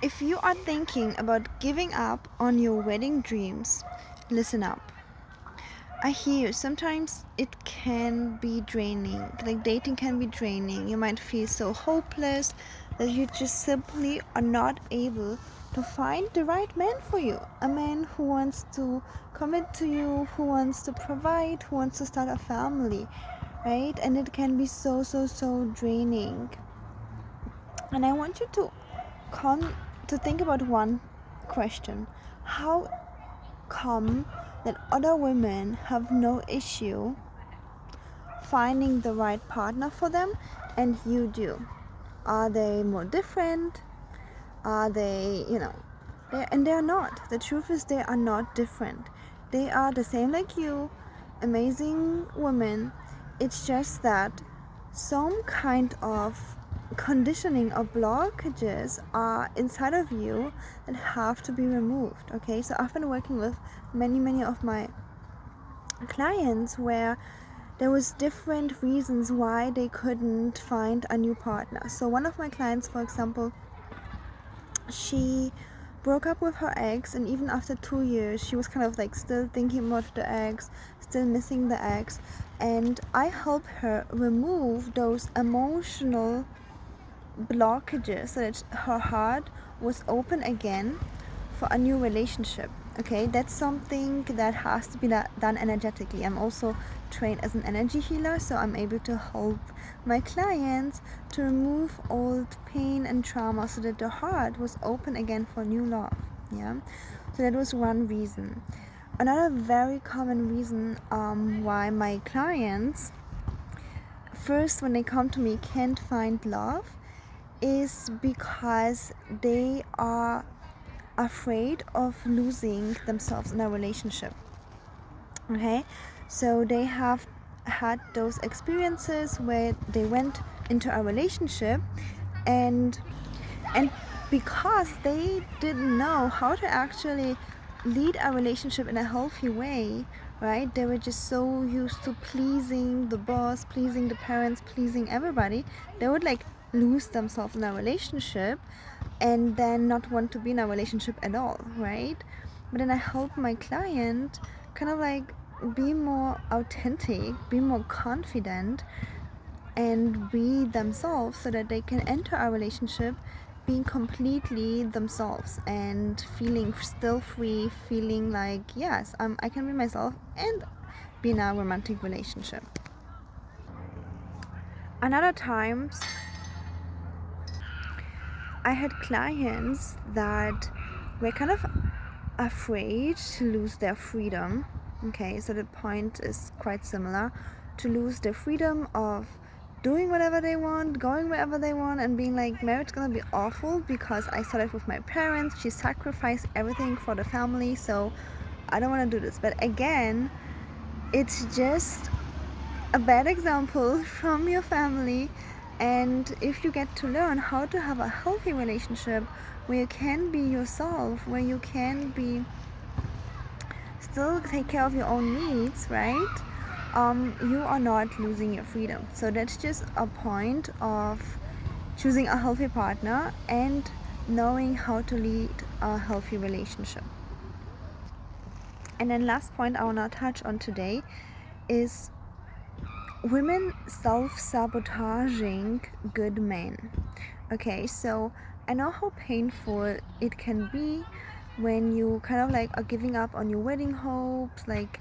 If you are thinking about giving up on your wedding dreams, listen up. I hear you. Sometimes it can be draining. Like dating can be draining. You might feel so hopeless that you just simply are not able to find the right man for you. A man who wants to commit to you, who wants to provide, who wants to start a family, right? And it can be so draining. And I want you to think about one question. How come that other women have no issue finding the right partner for them and you do? Are they more different? Are they, and they're not. The truth is they are not different. They are the same like you, amazing women. It's just that some kind of conditioning or blockages are inside of you that have to be removed. Okay, so I've been working with many of my clients where there was different reasons why they couldn't find a new partner. So one of my clients, for example, she broke up with her ex, and even after 2 years she was kind of like still thinking about the ex, still missing the ex, and I helped her remove those emotional blockages so that her heart was open again for a new relationship. Okay, that's something that has to be done energetically. I'm also trained as an energy healer, so I'm able to help my clients to remove old pain and trauma so that the heart was open again for new love. Yeah, so that was one reason. Another very common reason why my clients first when they come to me can't find love is because they are afraid of losing themselves in a relationship. Okay, so they have had those experiences where they went into a relationship and because they didn't know how to actually lead a relationship in a healthy way, right? They were just so used to pleasing the boss, pleasing the parents, pleasing everybody. They would like lose themselves in a relationship and then not want to be in a relationship at all, right? But then I help my client kind of like be more authentic, be more confident, and be themselves so that they can enter a relationship being completely themselves and feeling still free, feeling like, yes, I can be myself and be in a romantic relationship. Another times I had clients that were kind of afraid to lose their freedom. Okay, so the point is quite similar, to lose their freedom of doing whatever they want, going wherever they want, and being like, marriage is gonna be awful because I started with my parents, she sacrificed everything for the family, so I don't want to do this. But again, it's just a bad example from your family, and if you get to learn how to have a healthy relationship where you can be yourself, where you can be still take care of your own needs, right? You are not losing your freedom. So that's just a point of choosing a healthy partner and knowing how to lead a healthy relationship. And then last point I want to touch on today is women self-sabotaging good men. Okay, so I know how painful it can be when you kind of like are giving up on your wedding hopes, like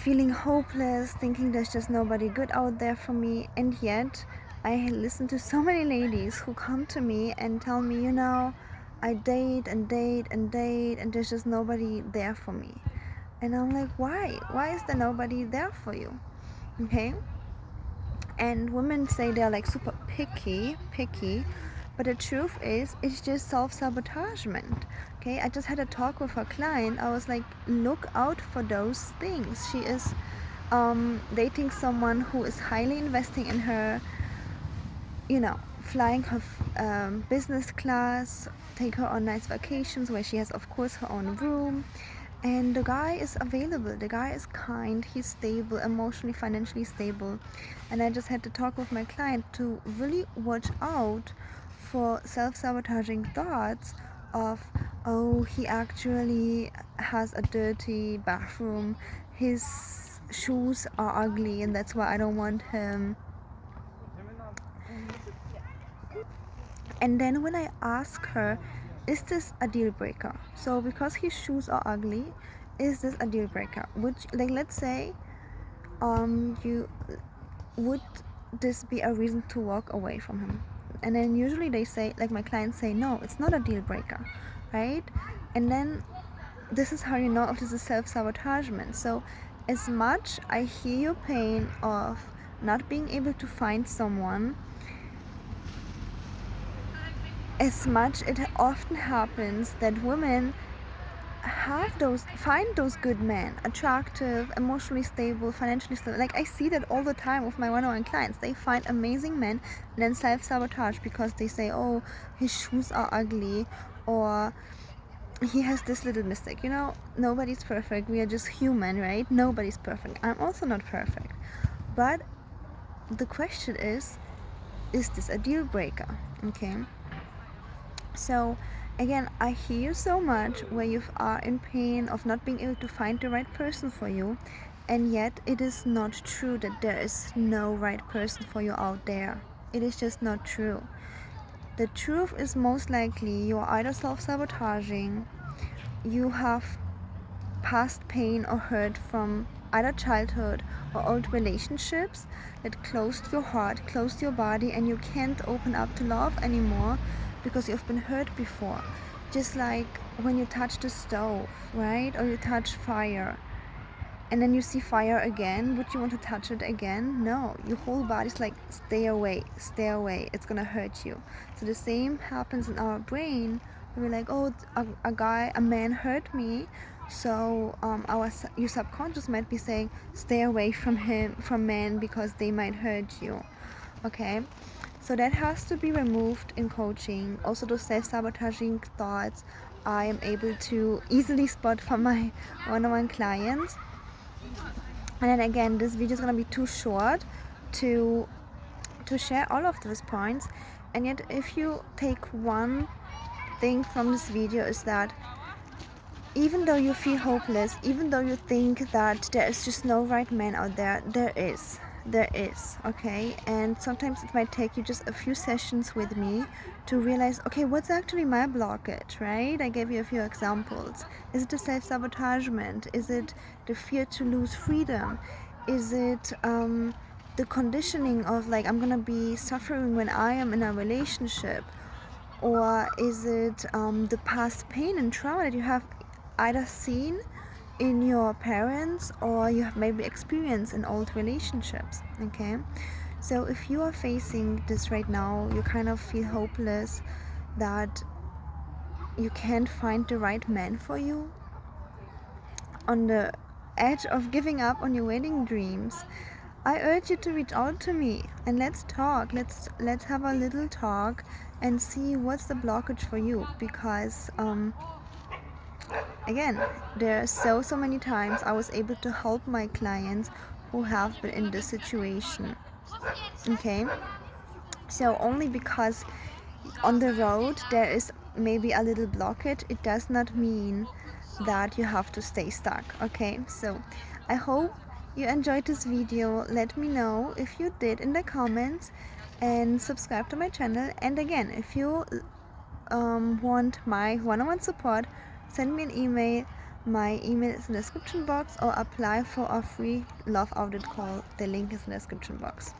feeling hopeless, thinking there's just nobody good out there for me. And yet I listen to so many ladies who come to me and tell me, I date and there's just nobody there for me. And I'm like, why is there nobody there for you? Okay, and women say they're like super picky, but the truth is it's just self-sabotagement. Okay, I just had a talk with a client. I was like, look out for those things. She is dating someone who is highly investing in her, flying her business class, take her on nice vacations where she has of course her own room, And the guy is available, the guy is kind, he's stable, emotionally, financially stable. And I just had to talk with my client to really watch out for self-sabotaging thoughts of, oh, he actually has a dirty bathroom, his shoes are ugly and that's why I don't want him. And then when I ask her, is this a deal breaker? So because his shoes are ugly, is this a deal breaker? Like, let's say, you would this be a reason to walk away from him? And then usually they say, like my clients say, no, it's not a deal breaker, right? And then this is how you know if this is self-sabotagement. So as much I hear your pain of not being able to find someone, as much it often happens that women find those good men attractive, emotionally stable, financially stable. Like, I see that all the time with my one-on-one clients. They find amazing men and then self-sabotage because they say, oh, his shoes are ugly, or he has this little mistake. Nobody's perfect, we are just human, right? Nobody's perfect. I'm also not perfect. But the question is this a deal breaker? Okay. So again, I hear so much where you are in pain of not being able to find the right person for you, and yet it is not true that there is no right person for you out there. It is just not true. The truth is most likely you are either self-sabotaging, you have past pain or hurt from either childhood or old relationships that closed your heart, closed your body, and you can't open up to love anymore because you've been hurt before. Just like when you touch the stove, right? Or you touch fire and then you see fire again, would you want to touch it again? No, your whole body's like, stay away, it's gonna hurt you. So the same happens in our brain. We're like, oh, a man hurt me, so your subconscious might be saying, stay away from men because they might hurt you. Okay, so that has to be removed in coaching. Also, those self-sabotaging thoughts I am able to easily spot from my one-on-one clients. And then again, this video is gonna be too short to share all of those points. And yet, if you take one thing from this video, is that even though you feel hopeless, even though you think that there is just no right man out there, there is, okay? And sometimes it might take you just a few sessions with me to realize, okay, what's actually my blockage, right? I gave you a few examples. Is it the self-sabotagement? Is it the fear to lose freedom? Is it the conditioning of, like, I'm gonna be suffering when I am in a relationship? Or is it the past pain and trauma that you have either seen in your parents or you have maybe experienced in old relationships? Okay, so if you are facing this right now, you kind of feel hopeless that you can't find the right man for you, on the edge of giving up on your wedding dreams, I urge you to reach out to me and let's talk. Let's have a little talk and see what's the blockage for you, because again, there are so many times I was able to help my clients who have been in this situation. Okay, so only because on the road there is maybe a little blockage, it does not mean that you have to stay stuck. Okay, so I hope you enjoyed this video. Let me know if you did in the comments, and subscribe to my channel. And again, if you want my one-on-one support, send me an email. My email is in the description box, or apply for a free love audit call. The link is in the description box.